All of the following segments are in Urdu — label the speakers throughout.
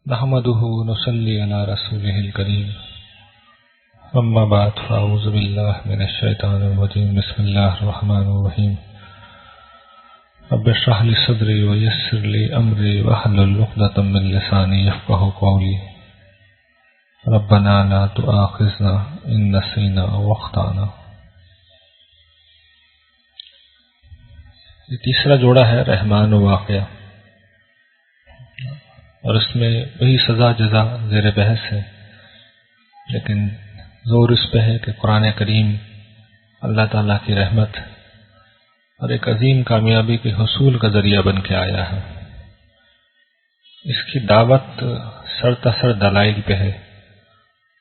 Speaker 1: نحمده ونصلي على رسوله الكريم اما بعد فاعوذ بالله من الشيطان الرجيم بسم الله الرحمن الرحيم رب اشرح لي صدري ويسر لي امري واحلل عقدة من لساني يفقهوا قولي ربنا لا تؤاخذنا ان نسينا او اخطأنا۔ یہ تیسرا جوڑا ہے رحمان و واقعہ، اور اس میں وہی سزا جزا زیر بحث ہے، لیکن زور اس پہ ہے کہ قرآن کریم اللہ تعالیٰ کی رحمت اور ایک عظیم کامیابی کے حصول کا ذریعہ بن کے آیا ہے۔ اس کی دعوت سر تسر دلائل پہ ہے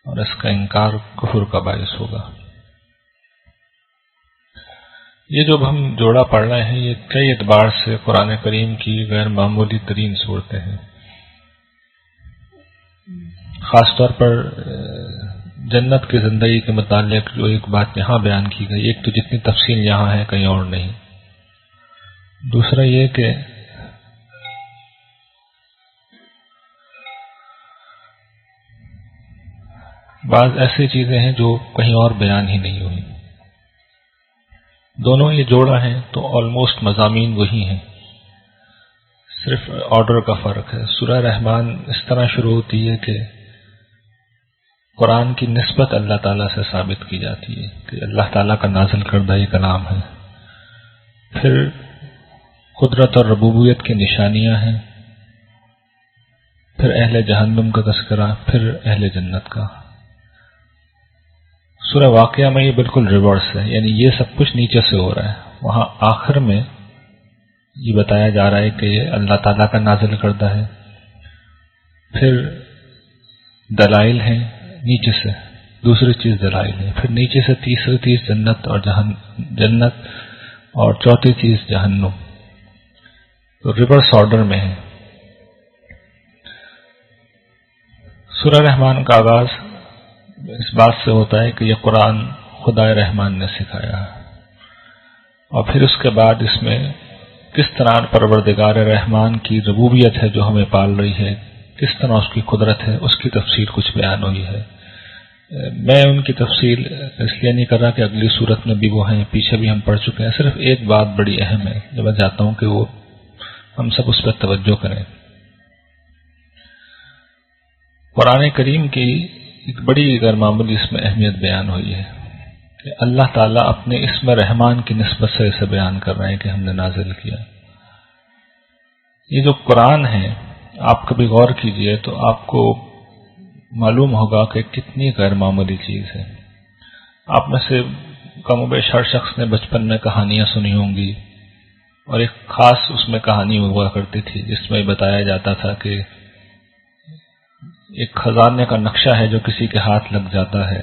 Speaker 1: اور اس کا انکار کفر کا باعث ہوگا۔ یہ جو ہم جوڑا پڑھ رہے ہیں یہ کئی اعتبار سے قرآن کریم کی غیر معمولی ترین صورتیں ہیں، خاص طور پر جنت کی زندگی کے متعلق جو ایک بات یہاں بیان کی گئی، ایک تو جتنی تفصیل یہاں ہے کہیں اور نہیں، دوسرا یہ کہ بعض ایسی چیزیں ہیں جو کہیں اور بیان ہی نہیں ہوئی۔ دونوں یہ جوڑا ہیں تو آلموسٹ مضامین وہی ہیں، صرف آرڈر کا فرق ہے۔ سورہ رحمان اس طرح شروع ہوتی ہے کہ قرآن کی نسبت اللہ تعالیٰ سے ثابت کی جاتی ہے کہ اللہ تعالیٰ کا نازل کردہ یہ کلام ہے، پھر قدرت اور ربوبیت کی نشانیاں ہیں، پھر اہل جہنم کا تذکرہ، پھر اہل جنت کا۔ سورہ واقعہ میں یہ بالکل ریورس ہے، یعنی یہ سب کچھ نیچے سے ہو رہا ہے، وہاں آخر میں یہ بتایا جا رہا ہے کہ یہ اللہ تعالیٰ کا نازل کردہ ہے، پھر دلائل ہیں نیچے سے، دوسری چیز دلائل ہے، پھر نیچے سے تیسری چیز جنت اور چوتھی چیز جہنم، تو ریورس آرڈر میں ہے۔ سورہ رحمان کا آغاز اس بات سے ہوتا ہے کہ یہ قرآن خدا رحمان نے سکھایا ہے، اور پھر اس کے بعد اس میں کس طرح پروردگار رحمان کی ربوبیت ہے جو ہمیں پال رہی ہے، کس طرح اس کی قدرت ہے، اس کی تفصیل کچھ بیان ہوئی ہے۔ میں ان کی تفصیل اس لیے نہیں کر رہا کہ اگلی صورت میں بھی وہ ہیں، پیچھے بھی ہم پڑھ چکے ہیں، صرف ایک بات بڑی اہم ہے جو میں چاہتا ہوں کہ وہ ہم سب اس پر توجہ کریں۔ قرآن کریم کی ایک بڑی غیر معمولی اس میں اہمیت بیان ہوئی ہے کہ اللہ تعالیٰ اپنے اسم رحمان کی نسبت سے اسے بیان کر رہے ہیں کہ ہم نے نازل کیا۔ یہ جو قرآن ہے آپ کبھی غور کیجئے تو آپ کو معلوم ہوگا کہ کتنی غیر معمولی چیز ہے۔ آپ میں سے کم و بیش ہر شخص نے بچپن میں کہانیاں سنی ہوں گی، اور ایک خاص اس میں کہانی ہوا کرتی تھی جس میں بتایا جاتا تھا کہ ایک خزانے کا نقشہ ہے جو کسی کے ہاتھ لگ جاتا ہے،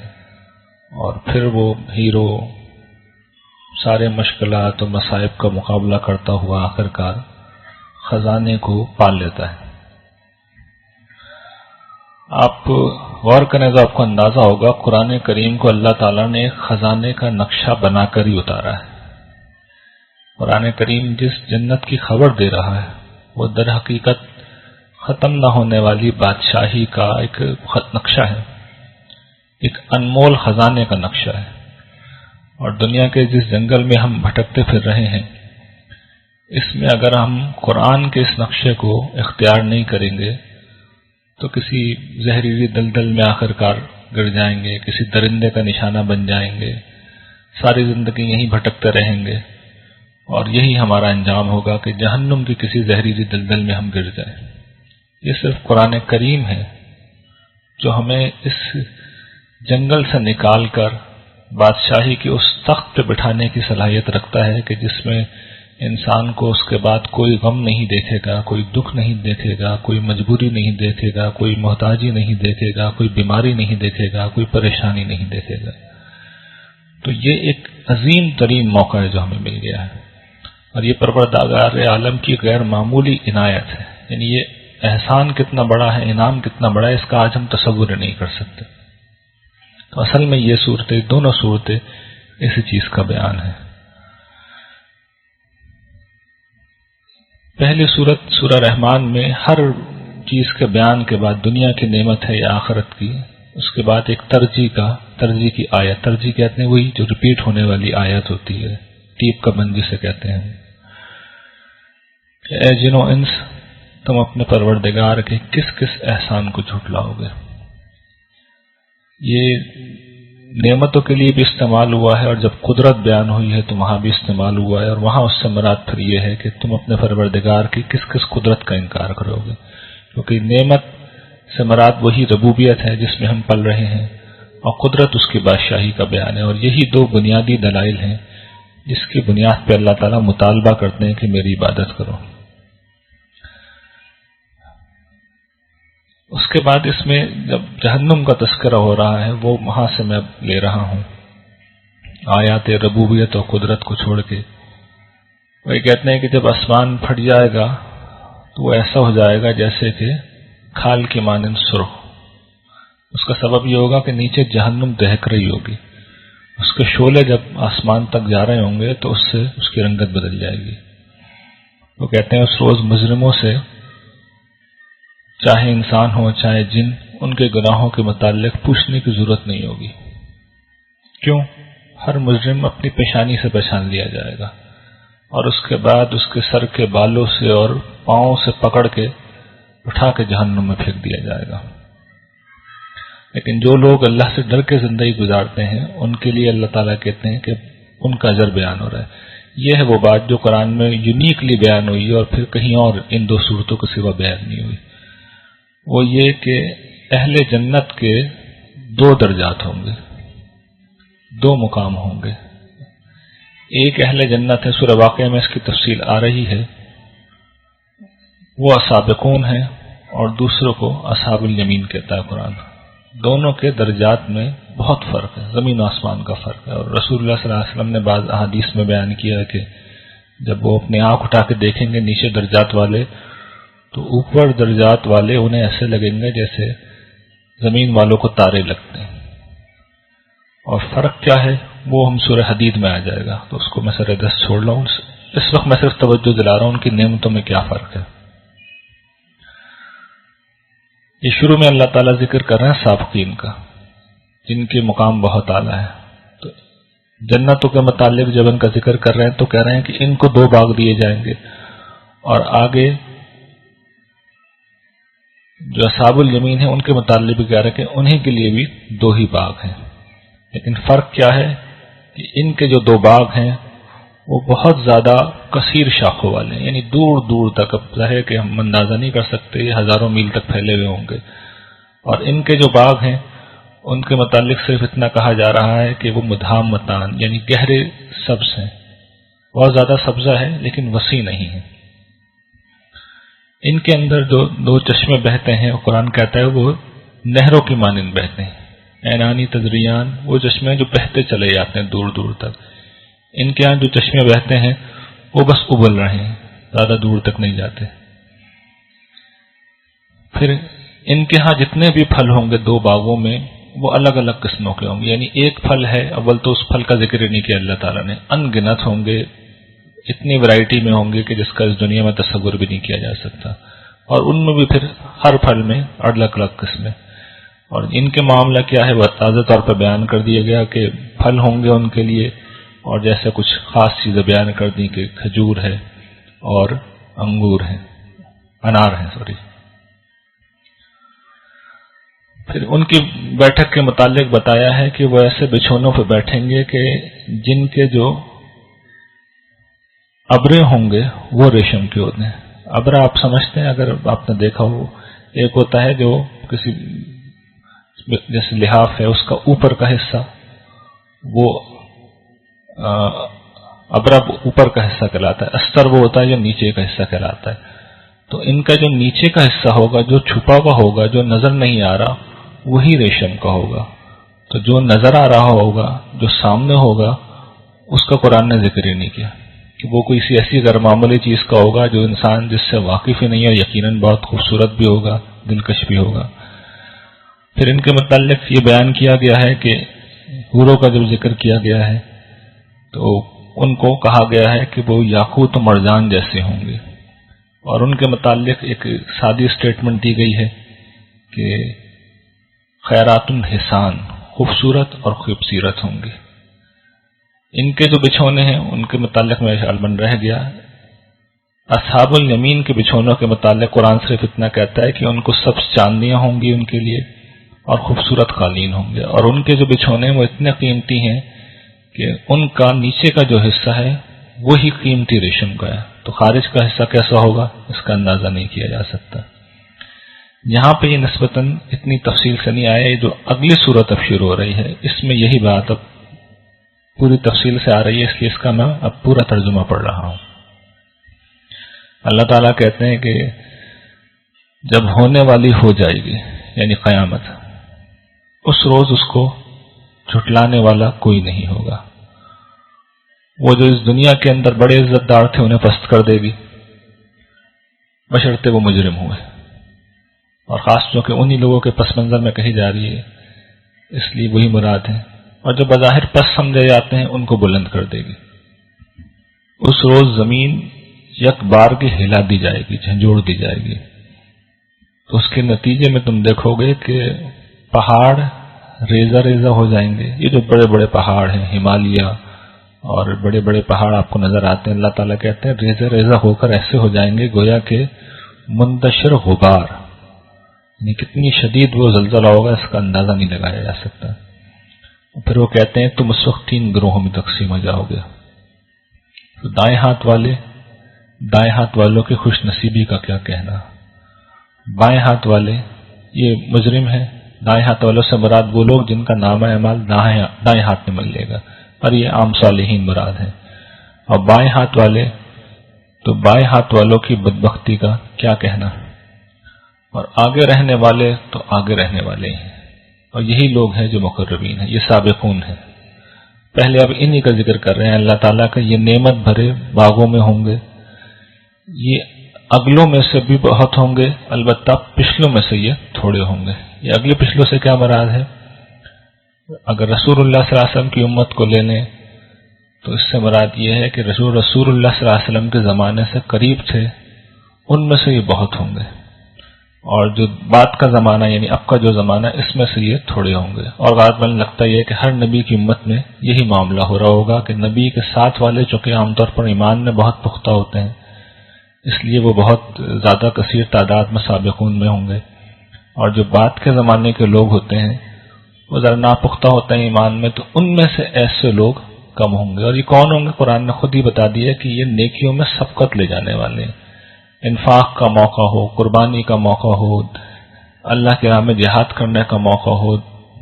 Speaker 1: اور پھر وہ ہیرو سارے مشکلات و مصائب کا مقابلہ کرتا ہوا آخرکار خزانے کو پال لیتا ہے۔ آپ غور کریں تو آپ کو اندازہ ہوگا قرآن کریم کو اللہ تعالیٰ نے خزانے کا نقشہ بنا کر ہی اتارا ہے۔ قرآن کریم جس جنت کی خبر دے رہا ہے وہ در حقیقت ختم نہ ہونے والی بادشاہی کا ایک نقشہ ہے، ایک انمول خزانے کا نقشہ ہے، اور دنیا کے جس جنگل میں ہم بھٹکتے پھر رہے ہیں اس میں اگر ہم قرآن کے اس نقشے کو اختیار نہیں کریں گے تو کسی زہریلی دلدل میں آخر کار گر جائیں گے، کسی درندے کا نشانہ بن جائیں گے، ساری زندگی یہیں بھٹکتے رہیں گے، اور یہی ہمارا انجام ہوگا کہ جہنم کی کسی زہریلی دلدل میں ہم گر جائیں۔ یہ صرف قرآن کریم ہے جو ہمیں اس جنگل سے نکال کر بادشاہی کی اس تخت پہ بٹھانے کی صلاحیت رکھتا ہے کہ جس میں انسان کو اس کے بعد کوئی غم نہیں دیکھے گا، کوئی دکھ نہیں دیکھے گا، کوئی مجبوری نہیں دیکھے گا، کوئی محتاجی نہیں دیکھے گا، کوئی بیماری نہیں دیکھے گا، کوئی پریشانی نہیں دیکھے گا۔ تو یہ ایک عظیم ترین موقع ہے جو ہمیں مل گیا ہے، اور یہ پروردگار عالم کی غیر معمولی عنایت ہے، یعنی یہ احسان کتنا بڑا ہے، انعام کتنا بڑا ہے، اس کا آج ہم تصور نہیں کر سکتے۔ تو اصل میں یہ صورتیں، دونوں صورتیں اسی چیز کا بیان ہے۔ پہلی سورہ رحمان میں ہر چیز کے بیان کے بعد دنیا کی نعمت ہے یا آخرت کی، اس کے بعد ایک ترجیح کی آیت، ترجیح کہتے ہیں وہی جو ریپیٹ ہونے والی آیت ہوتی ہے، ٹیپ کا بند جسے کہتے ہیں، کہ اے جن و انس تم اپنے پروردگار کے کس کس احسان کو جھٹلاؤ گے۔ یہ نعمتوں کے لیے بھی استعمال ہوا ہے، اور جب قدرت بیان ہوئی ہے تو وہاں بھی استعمال ہوا ہے، اور وہاں اس سے مراد پھر یہ ہے کہ تم اپنے پروردگار کی کس کس قدرت کا انکار کرو گے، کیونکہ نعمت سے مراد وہی ربوبیت ہے جس میں ہم پل رہے ہیں، اور قدرت اس کی بادشاہی کا بیان ہے، اور یہی دو بنیادی دلائل ہیں جس کی بنیاد پہ اللہ تعالیٰ مطالبہ کرتے ہیں کہ میری عبادت کرو۔ اس کے بعد اس میں جب جہنم کا تذکرہ ہو رہا ہے، وہ وہاں سے میں لے رہا ہوں آیات ربوبیت اور قدرت کو چھوڑ کے۔ وہ کہتے ہیں کہ جب آسمان پھٹ جائے گا تو وہ ایسا ہو جائے گا جیسے کہ کھال کی مانند سرخ۔ اس کا سبب یہ ہوگا کہ نیچے جہنم دہک رہی ہوگی، اس کے شعلے جب آسمان تک جا رہے ہوں گے تو اس سے اس کی رنگت بدل جائے گی۔ وہ کہتے ہیں اس روز مجرموں سے، چاہے انسان ہو چاہے جن، ان کے گناہوں کے متعلق پوچھنے کی ضرورت نہیں ہوگی۔ کیوں؟ ہر مجرم اپنی پیشانی سے پہچان لیا جائے گا، اور اس کے بعد اس کے سر کے بالوں سے اور پاؤں سے پکڑ کے اٹھا کے جہنم میں پھینک دیا جائے گا۔ لیکن جو لوگ اللہ سے ڈر کے زندگی گزارتے ہیں ان کے لیے اللہ تعالیٰ کہتے ہیں کہ ان کا اجر بیان ہو رہا ہے۔ یہ ہے وہ بات جو قرآن میں یونیکلی بیان ہوئی اور پھر کہیں اور ان دو صورتوں کے سوا بیان نہیں ہوئی۔ وہ یہ کہ اہل جنت کے دو درجات ہوں گے، دو مقام ہوں گے۔ ایک اہل جنت ہے، سورہ واقعہ میں اس کی تفصیل آ رہی ہے، وہ سابقون ہیں، اور دوسروں کو اصحاب الیمین کہتا ہے قرآن۔ دونوں کے درجات میں بہت فرق ہے، زمین و آسمان کا فرق ہے، اور رسول اللہ صلی اللہ علیہ وسلم نے بعض احادیث میں بیان کیا ہے کہ جب وہ اپنے آنکھ اٹھا کے دیکھیں گے نیچے درجات والے، تو اوپر درجات والے انہیں ایسے لگیں گے جیسے زمین والوں کو تارے لگتے ہیں۔ اور فرق کیا ہے وہ ہم سورہ حدید میں آ جائے گا، تو اس کو میں سر دست چھوڑ رہا ہوں، اس وقت میں صرف توجہ دلا رہا ہوں ان کی نعمتوں میں کیا فرق ہے۔ یہ شروع میں اللہ تعالیٰ ذکر کر رہے ہیں سابقین کا، جن کے مقام بہت اعلیٰ ہے۔ تو جنتوں کے متعلق جب ان کا ذکر کر رہے ہیں تو کہہ رہے ہیں کہ ان کو دو باغ دیے جائیں گے، اور آگے جو اصحاب الیمین ہیں ان کے متعلق بھی کہہ رہے ہیں کہ انہی کے لیے بھی دو ہی باغ ہیں۔ لیکن فرق کیا ہے کہ ان کے جو دو باغ ہیں وہ بہت زیادہ کثیر شاخوں والے ہیں، یعنی دور دور تک، اب ظاہر کہ ہم اندازہ نہیں کر سکتے، یہ ہزاروں میل تک پھیلے ہوئے ہوں گے۔ اور ان کے جو باغ ہیں ان کے متعلق صرف اتنا کہا جا رہا ہے کہ وہ مدھام متان، یعنی گہرے سبز ہیں، بہت زیادہ سبزہ ہے لیکن وسیع نہیں ہے۔ ان کے اندر جو دو چشمے بہتے ہیں، قرآن کہتا ہے وہ نہروں کی مانند بہتے ہیں، عینانی تجریان، وہ چشمے جو بہتے چلے جاتے ہیں دور دور تک۔ ان کے ہاں جو چشمے بہتے ہیں وہ بس ابل رہے ہیں، زیادہ دور تک نہیں جاتے۔ پھر ان کے ہاں جتنے بھی پھل ہوں گے دو باغوں میں وہ الگ الگ قسموں کے ہوں گے، یعنی ایک پھل ہے، اول تو اس پھل کا ذکر نہیں کیا اللہ تعالیٰ نے، ان گنت ہوں گے، اتنی ورائٹی میں ہوں گے کہ جس کا اس دنیا میں تصور بھی نہیں کیا جا سکتا، اور ان میں بھی پھر ہر پھل میں الگ الگ قسمیں۔ اور ان کے معاملہ کیا ہے وہ واضح طور پر بیان کر دیا گیا کہ پھل ہوں گے ان کے لیے، اور جیسے کچھ خاص چیزیں بیان کر دی کہ کھجور ہے اور انگور ہے، انار ہے سوری۔ پھر ان کی بیٹھک کے متعلق بتایا ہے کہ وہ ایسے بچھونوں پہ بیٹھیں گے کہ جن کے جو ابرے ہوں گے وہ ریشم کے ہوتے ہیں۔ ابرا آپ سمجھتے ہیں، اگر آپ نے دیکھا ہو، ایک ہوتا ہے جو کسی جیسے لحاف ہے اس کا اوپر کا حصہ، وہ ابرا اوپر کا حصہ کہلاتا ہے، استر وہ ہوتا ہے جو نیچے کا حصہ کہلاتا ہے۔ تو ان کا جو نیچے کا حصہ ہوگا، جو چھپا ہوا ہوگا، جو نظر نہیں آ رہا، وہی ریشم کا ہوگا۔ تو جو نظر آ رہا ہوگا، جو سامنے ہوگا، اس کا قرآن نے ذکر ہی نہیں کیا کہ وہ کوئی ایسی غیر معمولی چیز کا ہوگا جو انسان جس سے واقف ہی نہیں ہے، یقیناً بہت خوبصورت بھی ہوگا، دلکش بھی ہوگا۔ پھر ان کے متعلق یہ بیان کیا گیا ہے کہ حوروں کا جب ذکر کیا گیا ہے تو ان کو کہا گیا ہے کہ وہ یاقوت و مرجان جیسے ہوں گے، اور ان کے متعلق ایک سادی اسٹیٹمنٹ دی گئی ہے کہ خیرات حسان، خوبصورت اور خوبصورت ہوں گے۔ ان کے جو بچھونے ہیں ان کے متعلق میں غالباً رہ گیا۔ اصحاب الیمین کے بچھونوں کے متعلق قرآن صرف اتنا کہتا ہے کہ ان کو سبز چاندیاں ہوں گی ان کے لیے اور خوبصورت قالین ہوں گے، اور ان کے جو بچھونے وہ اتنے قیمتی ہیں کہ ان کا نیچے کا جو حصہ ہے وہی قیمتی ریشم کا ہے، تو خارج کا حصہ کیسا ہوگا اس کا اندازہ نہیں کیا جا سکتا۔ یہاں پہ یہ نسبتاً اتنی تفصیل سے نہیں آیا، جو اگلی صورت اب شروع ہو رہی ہے اس میں یہی بات اب پوری تفصیل سے آ رہی ہے، اس لیے اس کا میں اب پورا ترجمہ پڑھ رہا ہوں۔ اللہ تعالیٰ کہتے ہیں کہ جب ہونے والی ہو جائے گی یعنی قیامت، اس روز اس کو جھٹلانے والا کوئی نہیں ہوگا۔ وہ جو اس دنیا کے اندر بڑے عزت دار تھے انہیں پست کر دے گی، بشرطے وہ مجرم ہوئے، اور خاص جو کہ انہی لوگوں کے پس منظر میں کہی جا رہی ہے اس لیے وہی مراد ہے، اور جو بظاہر پس سمجھے جاتے ہیں ان کو بلند کر دے گی۔ اس روز زمین یک بار کی ہلا دی جائے گی، جھنجھوڑ دی جائے گی، تو اس کے نتیجے میں تم دیکھو گے کہ پہاڑ ریزہ ریزہ ہو جائیں گے۔ یہ جو بڑے بڑے پہاڑ ہیں، ہمالیہ اور بڑے بڑے پہاڑ آپ کو نظر آتے ہیں، اللہ تعالیٰ کہتے ہیں ریزہ ریزہ ہو کر ایسے ہو جائیں گے گویا کہ منتشر غبار، یعنی کتنی شدید وہ زلزلہ ہوگا اس کا اندازہ نہیں لگایا جا سکتا۔ پھر وہ کہتے ہیں تم اس وقت 3 گروہوں میں تقسیم ہو جاؤ گے، تو دائیں ہاتھ والوں کی خوش نصیبی کا کیا کہنا۔ بائیں ہاتھ والے یہ مجرم ہیں، دائیں ہاتھ والوں سے مراد وہ لوگ جن کا نامہ اعمال دائیں ہاتھ میں مل لے گا، اور یہ عام صالحین مراد ہیں۔ اور بائیں ہاتھ والے، تو بائیں ہاتھ والوں کی بدبختی کا کیا کہنا، اور آگے رہنے والے تو آگے رہنے والے ہیں، اور یہی لوگ ہیں جو مقربین ہیں، یہ سابقون ہیں۔ پہلے اب انہی کا ذکر کر رہے ہیں اللہ تعالیٰ کا، یہ نعمت بھرے باغوں میں ہوں گے، یہ اگلوں میں سے بھی بہت ہوں گے، البتہ پچھلوں میں سے یہ تھوڑے ہوں گے۔ یہ اگلے پچھلوں سے کیا مراد ہے؟ اگر رسول اللہ صلی اللہ علیہ وسلم کی امت کو لے لیں تو اس سے مراد یہ ہے کہ رسول اللہ صلی اللہ علیہ وسلم کے زمانے سے قریب تھے، ان میں سے یہ بہت ہوں گے، اور جو بعد کا زمانہ یعنی اب کا جو زمانہ اس میں سے یہ تھوڑے ہوں گے۔ اور غالباً لگتا یہ ہے کہ ہر نبی کی امت میں یہی معاملہ ہو رہا ہوگا کہ نبی کے ساتھ والے چونکہ عام طور پر ایمان میں بہت پختہ ہوتے ہیں، اس لیے وہ بہت زیادہ کثیر تعداد میں سابقون میں ہوں گے، اور جو بعد کے زمانے کے لوگ ہوتے ہیں وہ ذرا ناپختہ ہوتے ہیں ایمان میں، تو ان میں سے ایسے لوگ کم ہوں گے۔ اور یہ کون ہوں گے؟ قرآن نے خود ہی بتا دیا کہ یہ نیکیوں میں سبقت لے جانے والے ہیں، انفاق کا موقع ہو، قربانی کا موقع ہو، اللہ کی راہ میں جہاد کرنے کا موقع ہو،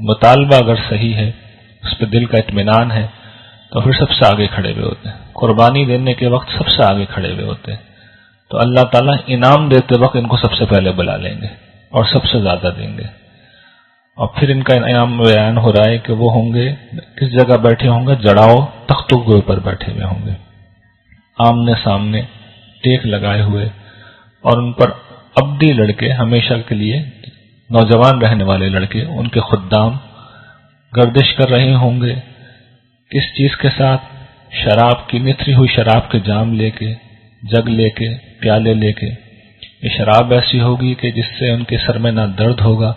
Speaker 1: مطالبہ اگر صحیح ہے، اس پہ دل کا اطمینان ہے، تو پھر سب سے آگے کھڑے ہوئے ہوتے ہیں، قربانی دینے کے وقت سب سے آگے کھڑے ہوئے ہوتے ہیں، تو اللہ تعالیٰ انعام دیتے وقت ان کو سب سے پہلے بلا لیں گے اور سب سے زیادہ دیں گے۔ اور پھر ان کا انعام بیان ہو رہا ہے کہ وہ ہوں گے کس جگہ بیٹھے ہوں گے؟ جڑاؤ تختوں کے اوپر بیٹھے ہوئے ہوں گے، آمنے سامنے ٹیک لگائے ہوئے، اور ان پر ابدی لڑکے، ہمیشہ کے لیے نوجوان رہنے والے لڑکے، ان کے خدام گردش کر رہے ہوں گے۔ کس چیز کے ساتھ؟ شراب کی، نتری ہوئی شراب کے جام لے کے، جگ لے کے، پیالے لے کے۔ یہ شراب ایسی ہوگی کہ جس سے ان کے سر میں نہ درد ہوگا،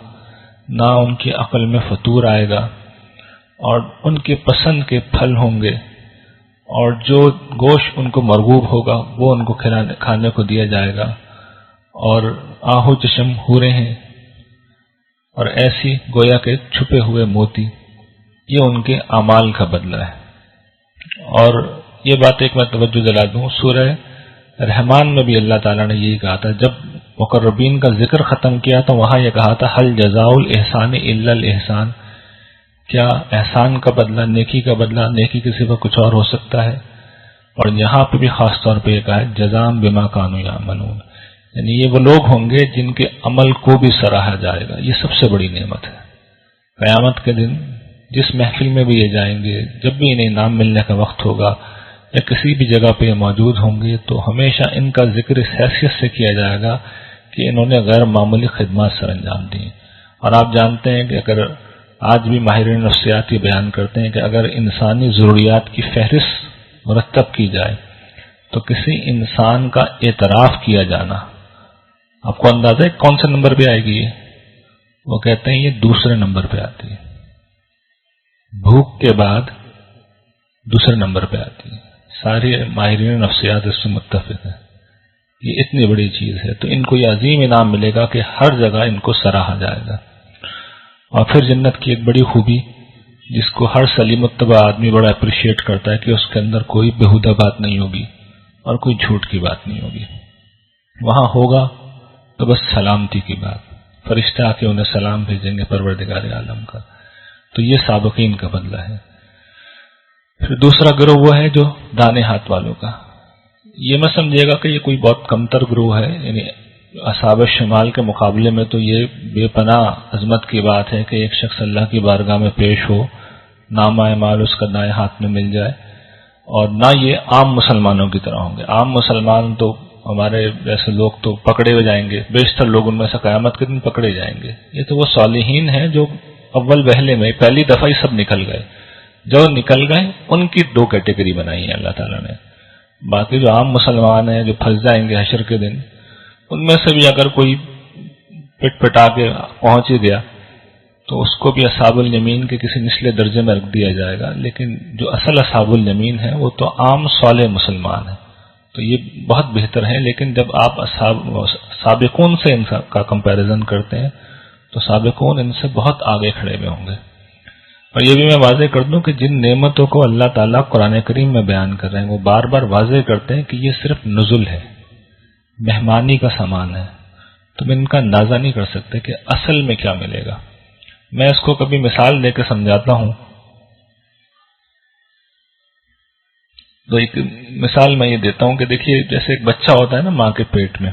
Speaker 1: نہ ان کی عقل میں فطور آئے گا، اور ان کے پسند کے پھل ہوں گے، اور جو گوشت ان کو مرغوب ہوگا وہ ان کو کھانے کو دیا جائے گا، اور آہو چشم حوریں ہیں، اور ایسی گویا کے چھپے ہوئے موتی، یہ ان کے اعمال کا بدلہ ہے۔ اور یہ بات ایک میں توجہ دلا دوں، سورہ رحمان میں بھی اللہ تعالیٰ نے یہی کہا تھا، جب مقربین کا ذکر ختم کیا تو وہاں یہ کہا تھا حل جزاء الاحسان الا الاحسان، کیا احسان کا بدلہ، نیکی کا بدلہ، نیکی کے سوا کچھ اور ہو سکتا ہے؟ اور یہاں پہ بھی خاص طور پہ یہ کہا ہے جزاء بما کانوا یعملون، یعنی یہ وہ لوگ ہوں گے جن کے عمل کو بھی سراہا جائے گا۔ یہ سب سے بڑی نعمت ہے۔ قیامت کے دن جس محفل میں بھی یہ جائیں گے، جب بھی انہیں انعام ملنے کا وقت ہوگا یا کسی بھی جگہ پہ یہ موجود ہوں گے، تو ہمیشہ ان کا ذکر اس حیثیت سے کیا جائے گا کہ انہوں نے غیر معمولی خدمات سر انجام دی۔ اور آپ جانتے ہیں کہ اگر آج بھی ماہرین نفسیات یہ بیان کرتے ہیں کہ اگر انسانی ضروریات کی فہرست مرتب کی جائے تو کسی انسان کا اعتراف کیا جانا، آپ کو اندازہ ہے کون سے نمبر پہ آئے گی یہ؟ وہ کہتے ہیں یہ دوسرے نمبر پہ آتی ہے، بھوک کے بعد دوسرے نمبر پہ آتی ہے۔ سارے ماہرین نفسیات اس سے متفق ہیں، یہ اتنی بڑی چیز ہے، تو ان کو یہ عظیم انعام ملے گا کہ ہر جگہ ان کو سراہا جائے گا۔ اور پھر جنت کی ایک بڑی خوبی جس کو ہر سلیم الطبع آدمی بڑا اپریشیٹ کرتا ہے کہ اس کے اندر کوئی بےہودہ بات نہیں ہوگی اور کوئی جھوٹ کی بات نہیں ہوگی۔ وہاں ہوگا تو بس سلامتی کی بات، فرشتہ آ کے انہیں سلام بھیجیں گے پروردگار عالم کا۔ تو یہ سابقین کا بدلہ ہے۔ پھر دوسرا گروہ وہ ہے جو دانے ہاتھ والوں کا، یہ مت سمجھیے گا کہ یہ کوئی بہت کمتر گروہ ہے، یعنی اصحاب شمال کے مقابلے میں تو یہ بے پناہ عظمت کی بات ہے کہ ایک شخص اللہ کی بارگاہ میں پیش ہو، نامہ اعمال اس کا دائیں ہاتھ میں مل جائے، اور نہ یہ عام مسلمانوں کی طرح ہوں گے۔ عام مسلمان تو ہمارے جیسے لوگ تو پکڑے ہوئے جائیں گے، بیشتر لوگ ان میں سے قیامت کے دن پکڑے جائیں گے۔ یہ تو وہ صالحین ہیں جو اول وہلے میں پہلی دفعہ ہی سب نکل گئے، جو نکل گئے ان کی دو کیٹیگری بنائی ہے اللہ تعالیٰ نے۔ باقی جو عام مسلمان ہیں جو پھنس جائیں گے حشر کے دن، ان میں سے بھی اگر کوئی پٹ پٹا کے پہنچ ہی گیا تو اس کو بھی اصحاب الیمین کے کسی نچلے درجے میں رکھ دیا جائے گا، لیکن جو اصل اصحاب الیمین ہیں وہ تو عام صالح مسلمان ہیں، تو یہ بہت بہتر ہے۔ لیکن جب آپ سابقون سے ان کا کمپیریزن کرتے ہیں تو سابقون ان سے بہت آگے کھڑے ہوئے ہوں گے۔ اور یہ بھی میں واضح کر دوں کہ جن نعمتوں کو اللہ تعالیٰ قرآن کریم میں بیان کر رہے ہیں وہ بار بار واضح کرتے ہیں کہ یہ صرف نزل ہے، مہمانی کا سامان ہے، تم ان کا اندازہ نہیں کر سکتے کہ اصل میں کیا ملے گا۔ میں اس کو کبھی مثال دے کے سمجھاتا ہوں، تو ایک مثال میں یہ دیتا ہوں کہ دیکھیے جیسے ایک بچہ ہوتا ہے نا ماں کے پیٹ میں،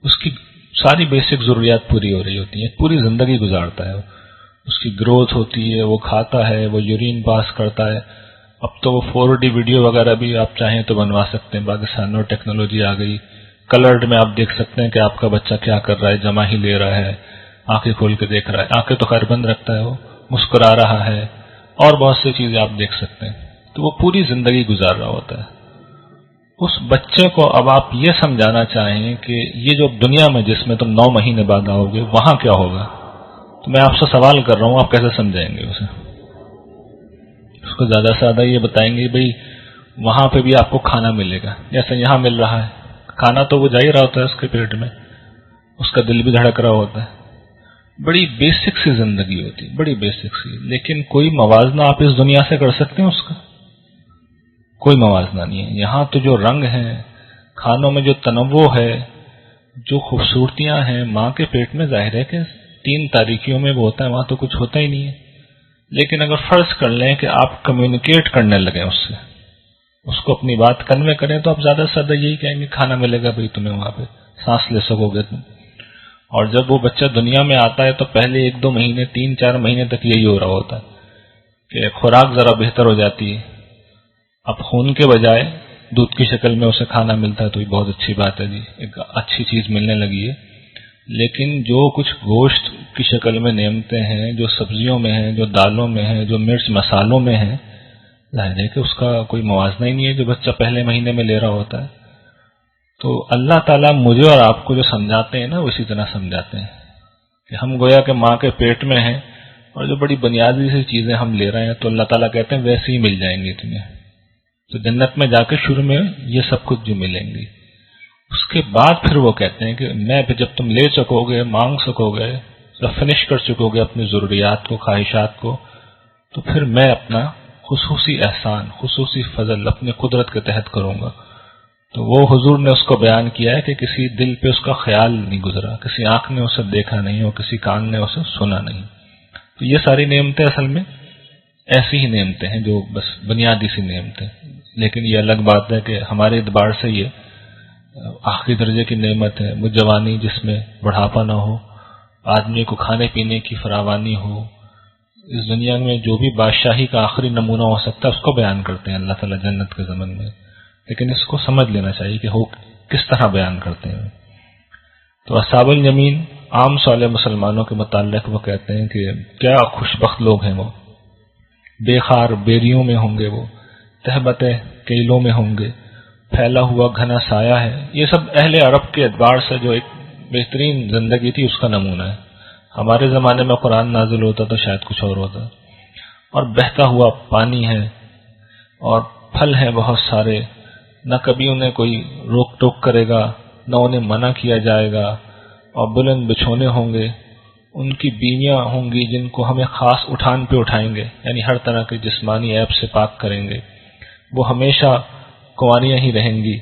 Speaker 1: اس کی ساری بیسک ضروریات پوری ہو رہی ہوتی ہیں، پوری زندگی گزارتا ہے، اس کی گروتھ ہوتی ہے، وہ کھاتا ہے، وہ یورین پاس کرتا ہے۔ اب تو وہ 4D ویڈیو وغیرہ بھی آپ چاہیں تو بنوا سکتے ہیں، پاکستان میں ٹیکنالوجی آ گئی، کلرڈ میں آپ دیکھ سکتے ہیں کہ آپ کا بچہ کیا کر رہا ہے، جمع ہی لے رہا ہے، آنکھیں کھول کے دیکھ رہا ہے، آنکھیں تو خیر بند رکھتا ہے، وہ مسکرا رہا ہے، اور بہت سی چیزیں آپ دیکھ سکتے ہیں۔ تو وہ پوری زندگی گزار رہا ہوتا ہے۔ اس بچے کو اب آپ یہ سمجھانا چاہیں کہ یہ جو دنیا میں جس میں تم 9 مہینے بعد آؤ گے وہاں کیا ہوگا، تو میں آپ سے سوال کر رہا ہوں آپ کیسے سمجھائیں گے اسے؟ اس کو زیادہ سے زیادہ یہ بتائیں گے بھئی وہاں پہ بھی آپ کو کھانا ملے گا جیسے یہاں مل رہا ہے، کھانا تو وہ جا ہی رہا ہوتا ہے اس کے پیٹ میں، اس کا دل بھی دھڑک رہا ہوتا ہے۔ بڑی بیسک سی زندگی ہوتی ہے، بڑی بیسک سی، لیکن کوئی موازنہ آپ اس دنیا سے کر سکتے ہیں اس کا؟ کوئی موازنہ نہیں ہے۔ یہاں تو جو رنگ ہیں، کھانوں میں جو تنوع ہے، جو خوبصورتیاں ہیں، ماں کے پیٹ میں ظاہر ہے کہ 3 تاریکیوں میں وہ ہوتا ہے، وہاں تو کچھ ہوتا ہی نہیں ہے۔ لیکن اگر فرض کر لیں کہ آپ کمیونیکیٹ کرنے لگیں اس سے، اس کو اپنی بات کنوے کریں، تو آپ زیادہ سے زیادہ یہی کہیں گے کھانا ملے گا بھائی تمہیں، وہاں پہ سانس لے سکو گے تم۔ اور جب وہ بچہ دنیا میں آتا ہے تو پہلے 1-2 مہینے 3-4 مہینے تک یہی ہو رہا ہوتا ہے کہ خوراک ذرا بہتر ہو جاتی ہے، اب خون کے بجائے دودھ کی شکل میں اسے کھانا ملتا ہے تو یہ بہت اچھی بات ہے جی، ایک اچھی چیز ملنے لگی ہے۔ لیکن جو کچھ گوشت کی شکل میں نعمتیں ہیں، جو سبزیوں میں ہیں، جو دالوں میں ہیں، جو مرچ مسالوں میں ہیں، ظاہر ہے کہ اس کا کوئی موازنہ ہی نہیں ہے جو بچہ پہلے مہینے میں لے رہا ہوتا ہے۔ تو اللہ تعالیٰ مجھے اور آپ کو جو سمجھاتے ہیں نا اسی طرح سمجھاتے ہیں کہ ہم گویا کہ ماں کے پیٹ میں ہیں، اور جو بڑی بنیادی سی چیزیں ہم لے رہے ہیں تو اللہ تعالیٰ کہتے ہیں ویسے ہی مل جائیں گی تمہیں۔ تو جنت میں جا کے شروع میں یہ سب کچھ جو ملیں گی، اس کے بعد پھر وہ کہتے ہیں کہ میں پھر جب تم لے سکو گے، مانگ سکو گے، جب فنش کر چکو گے اپنی ضروریات کو، خواہشات کو، تو پھر میں اپنا خصوصی احسان، خصوصی فضل اپنی قدرت کے تحت کروں گا۔ تو وہ حضور نے اس کو بیان کیا ہے کہ کسی دل پہ اس کا خیال نہیں گزرا، کسی آنکھ نے اسے دیکھا نہیں اور کسی کان نے اسے سنا نہیں۔ تو یہ ساری نعمتیں اصل میں ایسی ہی نعمتیں ہیں جو بس بنیادی سی نعمتیں، لیکن یہ الگ بات ہے کہ ہمارے اعتبار سے یہ آخری درجے کی نعمت ہے۔ وہ جوانی جس میں بڑھاپا نہ ہو، آدمی کو کھانے پینے کی فراوانی ہو، اس دنیا میں جو بھی بادشاہی کا آخری نمونہ ہو سکتا ہے اس کو بیان کرتے ہیں اللہ تعالیٰ جنت کے ضمن میں، لیکن اس کو سمجھ لینا چاہیے کہ وہ کس طرح بیان کرتے ہیں۔ تو اصحاب الیمین عام صالح مسلمانوں کے متعلق وہ کہتے ہیں کہ کیا خوش بخت لوگ ہیں، وہ بے خار بیریوں میں ہوں گے، وہ تہبتیں کیلوں میں ہوں گے، پھیلا ہوا گھنا سایہ ہے. یہ سب اہل عرب کے اعتبار سے جو ایک بہترین زندگی تھی اس کا نمونہ ہے. ہمارے زمانے میں قرآن نازل ہوتا تو شاید کچھ اور ہوتا. اور بہتا ہوا پانی ہے اور پھل ہیں بہت سارے، نہ کبھی انہیں کوئی روک ٹوک کرے گا، نہ انہیں منع کیا جائے گا. اور بلند بچھونے ہوں گے، ان کی بیویاں ہوں گی جن کو ہمیں خاص اٹھان پہ اٹھائیں گے، یعنی ہر طرح کے جسمانی عیب سے پاک کریں گے. وہ ہمیشہ کنواریاں ہی رہیں گی.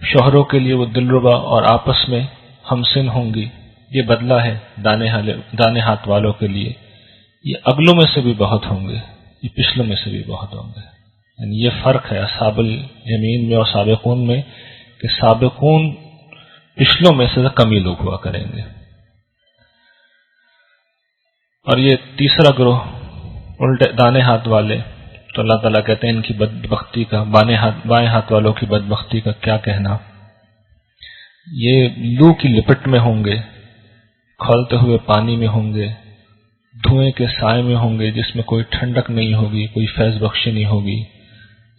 Speaker 1: شوہروں کے لیے وہ دلربا اور آپس میں ہمسن ہوں گی. یہ بدلہ ہے دانے ہاتھ والوں کے لیے. یہ اگلوں میں سے بھی بہت ہوں گے، یہ پچھلوں میں سے بھی بہت ہوں گے. یعنی یہ فرق ہے اصحاب الیمین میں اور سابقون میں، کہ سابقون پچھلوں میں سے کم ہی لوگ ہوا کریں گے. اور یہ تیسرا گروہ الٹے دانے ہاتھ والے، تو اللہ تعالیٰ کہتے ہیں ان کی بدبختی کا، بائیں ہاتھ والوں کی بدبختی کا کیا کہنا. یہ لو کی لپٹ میں ہوں گے، کھولتے ہوئے پانی میں ہوں گے، دھوئیں کے سائے میں ہوں گے جس میں کوئی ٹھنڈک نہیں ہوگی، کوئی فیض بخشی نہیں ہوگی.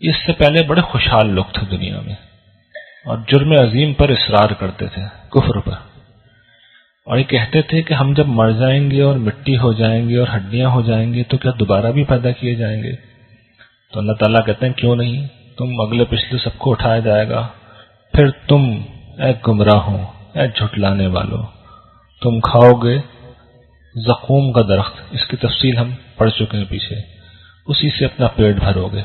Speaker 1: اس سے پہلے بڑے خوشحال لوگ تھے دنیا میں، اور جرم عظیم پر اصرار کرتے تھے، کفر پر. اور یہ کہتے تھے کہ ہم جب مر جائیں گے اور مٹی ہو جائیں گے اور ہڈیاں ہو جائیں گے تو کیا دوبارہ بھی پیدا کیے جائیں گے؟ تو اللہ تعالیٰ کہتے ہیں کیوں نہیں، تم اگلے پچھلے سب کو اٹھایا جائے گا. پھر تم اے گمراہوں، اے جھٹلانے والو، تم کھاؤ گے زقوم کا درخت. اس کی تفصیل ہم پڑھ چکے ہیں پیچھے. اسی سے اپنا پیٹ بھرو گے،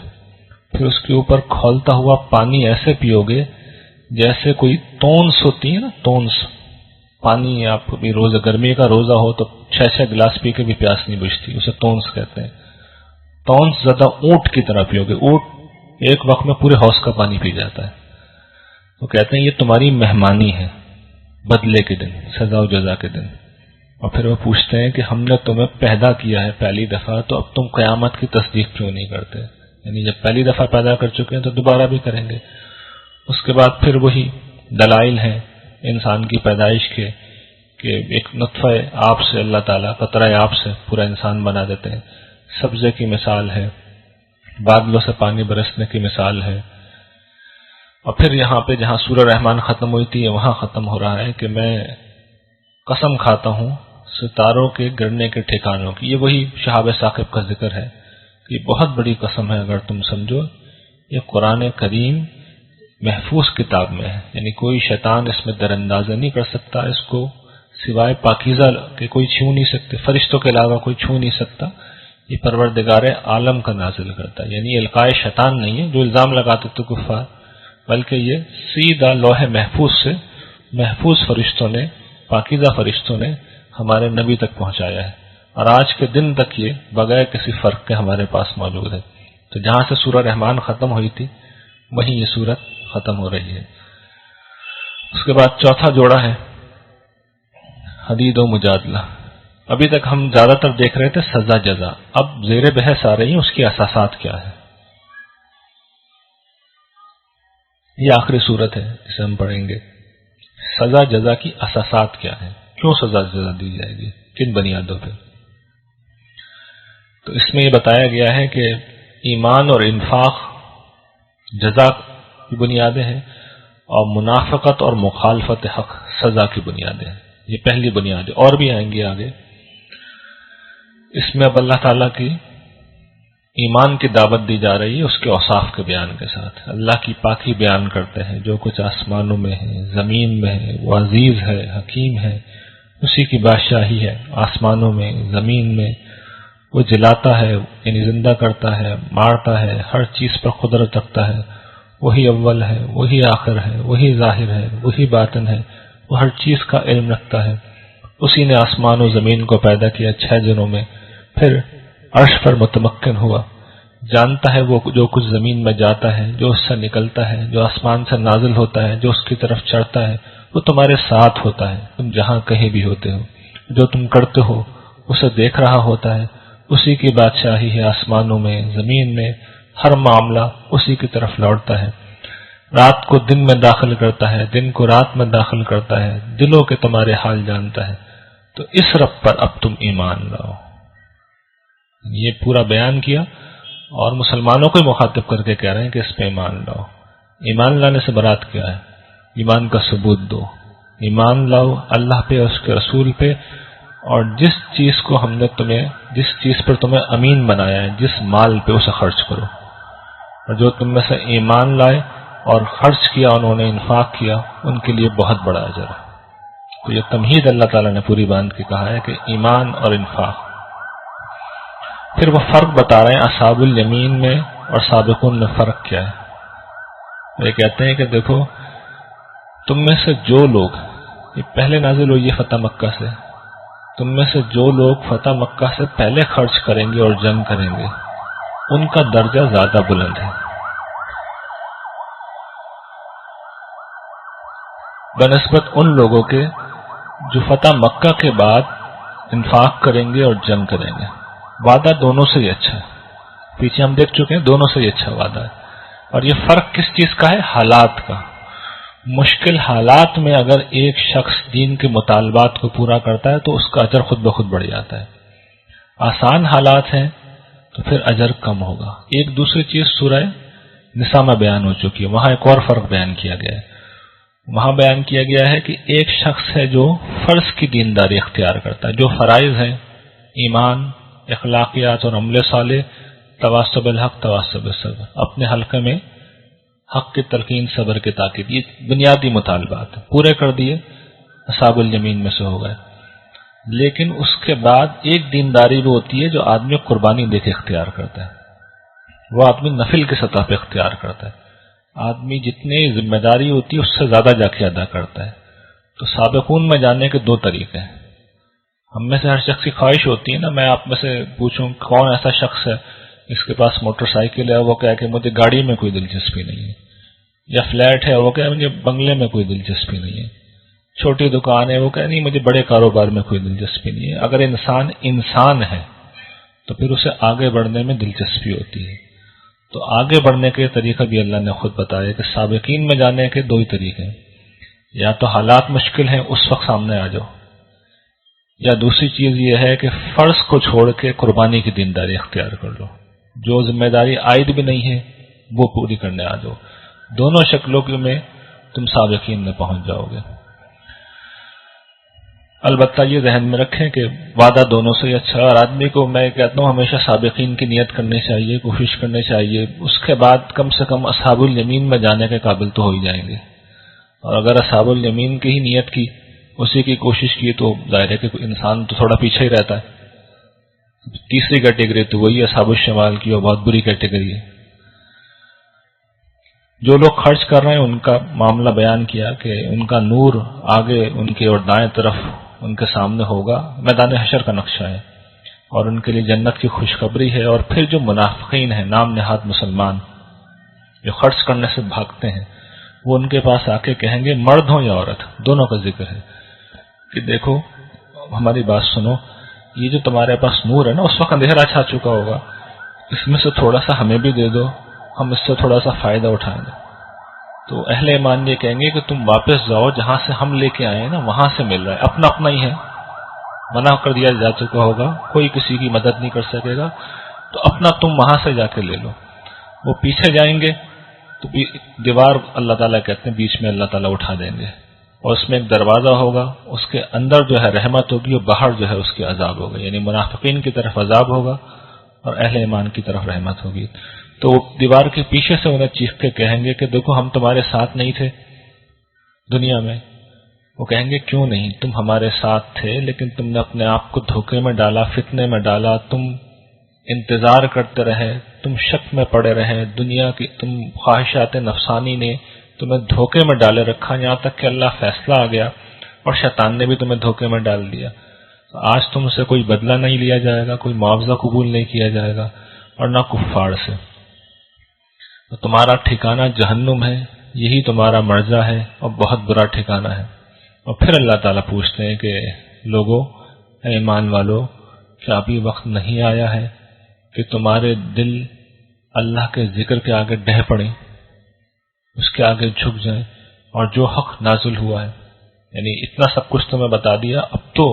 Speaker 1: پھر اس کے اوپر کھولتا ہوا پانی ایسے پیو گے جیسے کوئی تونس ہوتی ہے نا، تونس پانی. آپ بھی روزہ گرمی کا روزہ ہو تو 6 گلاس پی کے بھی پیاس نہیں بجھتی، اسے تونس کہتے ہیں. تونس زیادہ اونٹ کی طرح پیو گے. اونٹ ایک وقت میں پورے حوض کا پانی پی جاتا ہے. تو کہتے ہیں یہ تمہاری مہمانی ہے بدلے کے دن، سزا و جزا کے دن. اور پھر وہ پوچھتے ہیں کہ ہم نے تمہیں پیدا کیا ہے پہلی دفعہ، تو اب تم قیامت کی تصدیق کیوں نہیں کرتے؟ یعنی جب پہلی دفعہ پیدا کر چکے ہیں تو دوبارہ بھی کریں گے. اس کے بعد پھر وہی دلائل ہیں انسان کی پیدائش کے، کہ ایک نطفہ آب سے اللہ تعالیٰ قطرہ آب سے پورا انسان بنا دیتے ہیں. سبزے کی مثال ہے، بادلوں سے پانی برسنے کی مثال ہے. اور پھر یہاں پہ جہاں سورہ رحمان ختم ہوئی تھی وہاں ختم ہو رہا ہے کہ میں قسم کھاتا ہوں ستاروں کے گرنے کے ٹھکانوں کی. یہ وہی شہاب ثاقب کا ذکر ہے کہ یہ بہت بڑی قسم ہے. اگر تم سمجھو یہ قرآن کریم محفوظ کتاب میں ہے، یعنی کوئی شیطان اس میں در اندازہ نہیں کر سکتا. اس کو سوائے پاکیزہ کے کوئی چھو نہیں سکتے، فرشتوں کے علاوہ کوئی چھو نہیں سکتا. یہ پروردگار عالم کا نازل کرتا ہے، یعنی القائے شیطان نہیں ہے جو الزام لگاتے تو کفار، بلکہ یہ سیدھا لوح محفوظ سے محفوظ فرشتوں نے، پاکیزہ فرشتوں نے ہمارے نبی تک پہنچایا ہے. اور آج کے دن تک یہ بغیر کسی فرق کے ہمارے پاس موجود ہے. تو جہاں سے سورہ رحمان ختم ہوئی تھی وہیں یہ سورت ختم ہو رہی ہے. اس کے بعد چوتھا جوڑا ہے حدید و مجادلہ. ابھی تک ہم زیادہ تر دیکھ رہے تھے سزا جزا، اب زیر بحث آ رہی ہیں اس کی اساسات کیا ہے. یہ آخری صورت ہے جسے ہم پڑھیں گے. سزا جزا کی اساسات کیا ہے، کیوں سزا جزا دی جائے گی، کن بنیادوں پہ. تو اس میں یہ بتایا گیا ہے کہ ایمان اور انفاق جزا کی بنیادیں ہیں، اور منافقت اور مخالفت حق سزا کی بنیادیں ہیں. یہ پہلی بنیاد ہے، اور بھی آئیں گے آگے. اس میں اب اللہ تعالیٰ کی ایمان کی دعوت دی جا رہی ہے اس کے اوصاف کے بیان کے ساتھ. اللہ کی پاکی بیان کرتے ہیں، جو کچھ آسمانوں میں ہے زمین میں ہے وہ عزیز ہے، حکیم ہے، اسی کی بادشاہی ہے. آسمانوں میں زمین میں وہ جلاتا ہے، یعنی زندہ کرتا ہے، مارتا ہے، ہر چیز پر قدرت رکھتا ہے. وہی اول ہے، وہی آخر ہے، وہی ظاہر ہے، وہی باطن ہے، وہ ہر چیز کا علم رکھتا ہے. اسی نے آسمان و زمین کو پیدا کیا 6 دنوں میں، پھر عرش پر متمکن ہوا. جانتا ہے وہ جو کچھ زمین میں جاتا ہے، جو اس سے نکلتا ہے، جو آسمان سے نازل ہوتا ہے، جو اس کی طرف چڑھتا ہے. وہ تمہارے ساتھ ہوتا ہے تم جہاں کہیں بھی ہوتے ہو. جو تم کرتے ہو اسے دیکھ رہا ہوتا ہے. اسی کی بادشاہی ہے آسمانوں میں زمین میں، ہر معاملہ اسی کی طرف لوٹتا ہے. رات کو دن میں داخل کرتا ہے، دن کو رات میں داخل کرتا ہے، دلوں کے تمہارے حال جانتا ہے. تو اس رب پر اب تم ایمان لاؤ. یہ پورا بیان کیا اور مسلمانوں کو مخاطب کر کے کہہ رہے ہیں کہ اس پہ ایمان لاؤ۔ ایمان لانے سے مراد کیا ہے؟ ایمان کا ثبوت دو، ایمان لاؤ اللہ پہ اور اس کے رسول پہ، اور جس چیز کو ہم نے جس چیز پر تمہیں امین بنایا ہے، جس مال پہ اسے خرچ کرو، اور جو تم میں سے ایمان لائے اور خرچ کیا، انہوں نے انفاق کیا، ان کے لیے بہت بڑا اجر ہے۔ تو یہ تمہید اللہ تعالیٰ نے پوری باندھ کے کہا ہے کہ ایمان اور انفاق۔ پھر وہ فرق بتا رہے ہیں اصحاب الیمین میں اور سابقون میں فرق کیا ہے۔ وہ کہتے ہیں کہ دیکھو، تم میں سے جو لوگ، یہ پہلے نازل ہوئی ہے فتح مکہ سے، تم میں سے جو لوگ فتح مکہ سے پہلے خرچ کریں گے اور جنگ کریں گے، ان کا درجہ زیادہ بلند ہے بنسبت ان لوگوں کے جو فتح مکہ کے بعد انفاق کریں گے اور جنگ کریں گے۔ وعدہ دونوں سے ہی اچھا ہے، پیچھے ہم دیکھ چکے ہیں، دونوں سے ہی اچھا وعدہ ہے۔ اور یہ فرق کس چیز کا ہے؟ حالات کا۔ مشکل حالات میں اگر ایک شخص دین کے مطالبات کو پورا کرتا ہے تو اس کا اجر خود بخود بڑھ جاتا ہے۔ آسان حالات ہیں تو پھر اجر کم ہوگا۔ ایک دوسری چیز سورہ نساء میں بیان ہو چکی ہے، وہاں ایک اور فرق بیان کیا گیا ہے۔ وہاں بیان کیا گیا ہے کہ ایک شخص ہے جو فرض کی دینداری اختیار کرتا ہے، جو فرائض ہیں، ایمان، اخلاقیات اور عمل صالح، تواصی بالحق، تواصی بالصبر، اپنے حلقے میں حق کی تلقین، صبر کی تاکید، یہ بنیادی مطالبات پورے کر دیے، اصحاب الیمین میں سے ہو گئے۔ لیکن اس کے بعد ایک دینداری بھی ہوتی ہے جو آدمی قربانی دے کے اختیار کرتا ہے، وہ آدمی نفل کی سطح پہ اختیار کرتا ہے، آدمی جتنی ذمہ داری ہوتی ہے اس سے زیادہ جا کے ادا کرتا ہے۔ تو سابقون میں جانے کے دو طریقے ہیں۔ ہم میں سے ہر شخص کی خواہش ہوتی ہے نا، میں آپ میں سے پوچھوں کون ایسا شخص ہے اس کے پاس موٹر سائیکل ہے، وہ کہے کہ مجھے گاڑی میں کوئی دلچسپی نہیں ہے، یا فلیٹ ہے، وہ کہے مجھے بنگلے میں کوئی دلچسپی نہیں ہے، چھوٹی دکان ہے، وہ کہے نہیں مجھے بڑے کاروبار میں کوئی دلچسپی نہیں ہے۔ اگر انسان ہے تو پھر اسے آگے بڑھنے میں دلچسپی ہوتی ہے۔ تو آگے بڑھنے کے طریقہ بھی اللہ نے خود بتایا کہ سابقین میں جانے کے دو ہی طریقے ہیں، یا تو حالات مشکل ہیں اس وقت سامنے آ جاؤ، یا دوسری چیز یہ ہے کہ فرض کو چھوڑ کے قربانی کی دینداری اختیار کر لو، جو ذمہ داری عائد بھی نہیں ہے وہ پوری کرنے آ جاؤ۔ دونوں شکلوں میں تم سابقین میں پہنچ جاؤ گے۔ البتہ یہ ذہن میں رکھیں کہ وعدہ دونوں سے ہی اچھا ہے، اور آدمی کو میں کہتا ہوں ہمیشہ سابقین کی نیت کرنی چاہیے، کوشش کرنی چاہیے، اس کے بعد کم سے کم اصحاب الیمین میں جانے کے قابل تو ہو ہی جائیں گے۔ اور اگر اصحاب الیمین کی ہی نیت کی، اسی کی کوشش کی، تو ظاہر ہے کہ انسان تو تھوڑا پیچھے ہی رہتا ہے۔ تیسری کیٹیگری تو وہی اصحاب الشمال کی، اور بہت بری کیٹیگری ہے۔ جو لوگ خرچ کر رہے ہیں ان کا معاملہ بیان کیا کہ ان کا نور آگے ان کے اور دائیں طرف ان کے سامنے ہوگا، میدان حشر کا نقشہ ہے، اور ان کے لیے جنت کی خوشخبری ہے۔ اور پھر جو منافقین ہیں، نام نہاد مسلمان، جو خرچ کرنے سے بھاگتے ہیں، وہ ان کے پاس آ کے کہیں گے، مرد ہوں یا عورت، دونوں کا ذکر ہے، کہ دیکھو ہماری بات سنو، یہ جو تمہارے پاس نور ہے نا، اس وقت اندھیرا چھا چکا ہوگا، اس میں سے تھوڑا سا ہمیں بھی دے دو، ہم اس سے تھوڑا سا فائدہ اٹھائیں گے۔ تو اہل ایمان یہ کہیں گے کہ تم واپس جاؤ، جہاں سے ہم لے کے آئے ہیں نا وہاں سے مل رہا ہے، اپنا اپنا ہی ہے، منع کر دیا جا چکا ہوگا، کوئی کسی کی مدد نہیں کر سکے گا، تو اپنا تم وہاں سے جا کے لے لو۔ وہ پیچھے جائیں گے تو دیوار اللہ تعالیٰ کہتے ہیں بیچ میں اللہ تعالیٰ اٹھا دیں گے، اور اس میں ایک دروازہ ہوگا، اس کے اندر جو ہے رحمت ہوگی، اور باہر جو ہے اس کے عذاب ہوگا، یعنی منافقین کی طرف عذاب ہوگا اور اہل ایمان کی طرف رحمت ہوگی۔ تو دیوار کے پیچھے سے انہیں چیخ کے کہیں گے کہ دیکھو ہم تمہارے ساتھ نہیں تھے دنیا میں۔ وہ کہیں گے کیوں نہیں، تم ہمارے ساتھ تھے، لیکن تم نے اپنے آپ کو دھوکے میں ڈالا، فتنے میں ڈالا، تم انتظار کرتے رہے، تم شک میں پڑے رہے، دنیا کی تم خواہشات نفسانی نے تمہیں دھوکے میں ڈالے رکھا، یہاں تک کہ اللہ فیصلہ آ گیا اور شیطان نے بھی تمہیں دھوکے میں ڈال دیا۔ آج تم سے کوئی بدلہ نہیں لیا جائے گا، کوئی معاوضہ قبول نہیں کیا جائے گا، اور نہ کفار سے۔ تو تمہارا ٹھکانہ جہنم ہے، یہی تمہارا مرجع ہے، اور بہت برا ٹھکانہ ہے۔ اور پھر اللہ تعالیٰ پوچھتے ہیں کہ لوگوں، اے ایمان والو، کیا ابھی وقت نہیں آیا ہے کہ تمہارے دل اللہ کے ذکر کے آگے ڈہ پڑیں، اس کے آگے جھک جائیں، اور جو حق نازل ہوا ہے، یعنی اتنا سب کچھ تمہیں بتا دیا، اب تو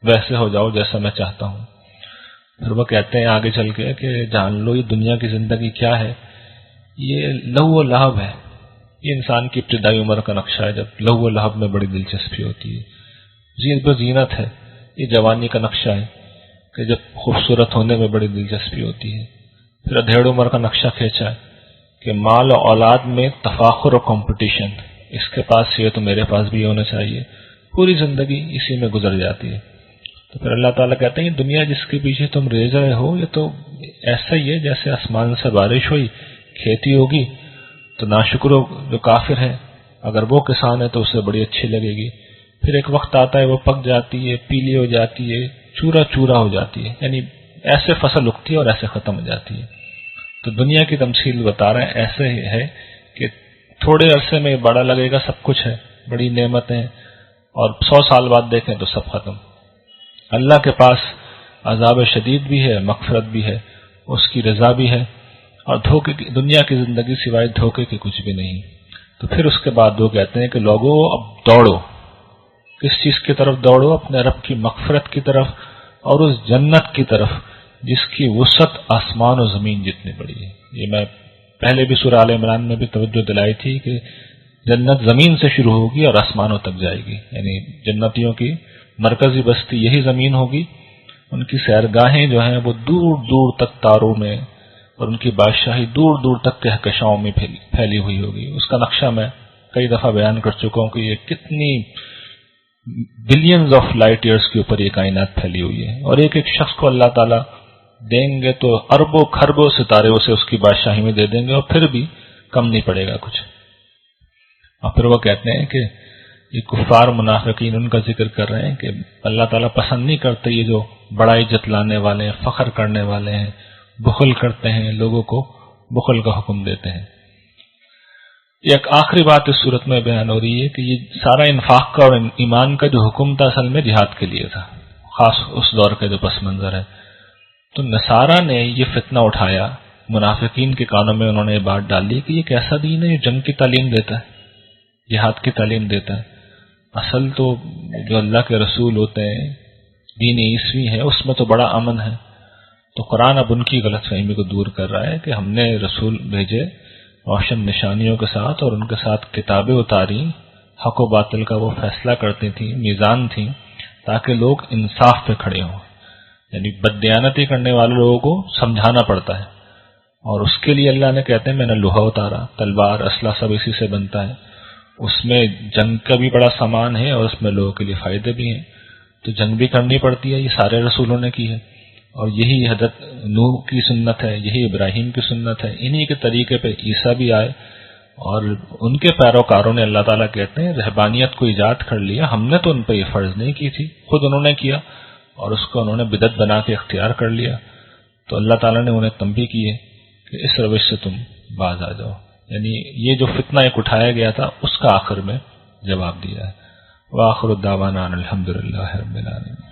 Speaker 1: ویسے ہو جاؤ جیسا میں چاہتا ہوں۔ پھر وہ کہتے ہیں آگے چل کے کہ جان لو یہ دنیا کی زندگی کیا ہے، یہ لہو و لہب ہے. یہ انسان کی ابتدائی عمر کا نقشہ ہے جب لہو و لہب میں بڑی دلچسپی ہوتی ہے. زینت ہے، یہ جوانی کا نقشہ ہے کہ جب خوبصورت ہونے میں بڑی دلچسپی ہوتی ہے. پھر ادھیڑ عمر کا نقشہ کھینچا ہے کہ مال و اولاد میں تفاخر و کمپٹیشن، اس کے پاس یہ تو میرے پاس بھی ہونا چاہیے. پوری زندگی اسی میں گزر جاتی ہے. تو پھر اللہ تعالیٰ کہتے ہیں یہ دنیا جس کے پیچھے تم ریز رہے ہو یہ تو ایسا ہی ہے جیسے آسمان سے بارش ہوئی، کھیتی ہوگی تو ناشکرو جو کافر ہے اگر وہ کسان ہے تو اسے بڑی اچھی لگے گی. پھر ایک وقت آتا ہے وہ پک جاتی ہے، پیلی ہو جاتی ہے، چورا چورا ہو جاتی ہے، یعنی ایسے فصل اگتی ہے اور ایسے ختم ہو جاتی ہے. تو دنیا کی تمثیل بتا رہے ہیں ایسے ہی ہے کہ تھوڑے عرصے میں بڑا لگے گا سب کچھ ہے، بڑی نعمتیں، اور 100 سال بعد دیکھیں تو سب ختم. اللہ کے پاس عذاب شدید بھی ہے، مغفرت بھی ہے، اس کی رضا بھی ہے، اور دھوکے کی دنیا کی زندگی سوائے دھوکے کے کچھ بھی نہیں. تو پھر اس کے بعد وہ کہتے ہیں کہ لوگوں اب دوڑو. کس چیز کی طرف دوڑو؟ اپنے رب کی مغفرت کی طرف اور اس جنت کی طرف جس کی وسعت آسمان و زمین جتنی بڑی ہے. یہ میں پہلے بھی سورہ آل عمران میں بھی توجہ دلائی تھی کہ جنت زمین سے شروع ہوگی اور آسمانوں تک جائے گی، یعنی جنتیوں کی مرکزی بستی یہی زمین ہوگی. ان کی سیرگاہیں جو ہیں وہ دور دور تک تاروں میں، اور ان کی بادشاہی دور دور تک کہکشاؤں میں پھیلی ہوئی ہوگی. اس کا نقشہ میں کئی دفعہ بیان کر چکا ہوں کہ یہ کتنی بلینز آف لائٹ ایئرز کے اوپر یہ کائنات پھیلی ہوئی ہے، اور ایک ایک شخص کو اللہ تعالیٰ دیں گے تو اربوں کھربوں ستارے اسے اس کی بادشاہی میں دے دیں گے، اور پھر بھی کم نہیں پڑے گا کچھ. اور پھر وہ کہتے ہیں کہ یہ کفار منافقین ان کا ذکر کر رہے ہیں کہ اللہ تعالیٰ پسند نہیں کرتے یہ جو بڑائی جتلانے والے ہیں، فخر کرنے والے ہیں، بخل کرتے ہیں، لوگوں کو بخل کا حکم دیتے ہیں. ایک آخری بات اس صورت میں بیان ہو رہی ہے کہ یہ سارا انفاق کا اور ایمان کا جو حکم تھا اصل میں جہاد کے لیے تھا، خاص اس دور کا جو پس منظر ہے. تو نصارہ نے یہ فتنہ اٹھایا، منافقین کے کانوں میں انہوں نے یہ بات ڈالی کہ یہ کیسا دین ہے جو جنگ کی تعلیم دیتا ہے، جہاد کی تعلیم دیتا ہے. اصل تو جو اللہ کے رسول ہوتے ہیں، دین عیسوی ہے، اس میں تو بڑا امن ہے. تو قرآن اب ان کی غلط فہمی کو دور کر رہا ہے کہ ہم نے رسول بھیجے روشن نشانیوں کے ساتھ، اور ان کے ساتھ کتابیں اتاری، حق و باطل کا وہ فیصلہ کرتی تھیں، میزان تھیں، تاکہ لوگ انصاف پہ کھڑے ہوں. یعنی بددیانتی کرنے والے لوگوں کو سمجھانا پڑتا ہے، اور اس کے لیے اللہ نے کہتے ہیں میں نے لوہا اتارا، تلوار، اسلحہ سب اسی سے بنتا ہے. اس میں جنگ کا بھی بڑا سامان ہے اور اس میں لوگوں کے لیے فائدے بھی ہیں. تو جنگ بھی کرنی پڑتی ہے، یہ سارے رسولوں نے کی ہے، اور یہی حضرت نوح کی سنت ہے، یہی ابراہیم کی سنت ہے. انہی کے طریقے پہ عیسیٰ بھی آئے، اور ان کے پیروکاروں نے اللہ تعالیٰ کہتے ہیں رہبانیت کو ایجاد کر لیا. ہم نے تو ان پہ یہ فرض نہیں کی تھی، خود انہوں نے کیا، اور اس کو انہوں نے بدعت بنا کے اختیار کر لیا. تو اللہ تعالیٰ نے انہیں تنبیہ کی ہے کہ اس روش سے تم باز آ جاؤ. یعنی یہ جو فتنہ ایک اٹھایا گیا تھا اس کا آخر میں جواب دیا ہے. وآخر الدعوانا الحمدللہ رب العالمین.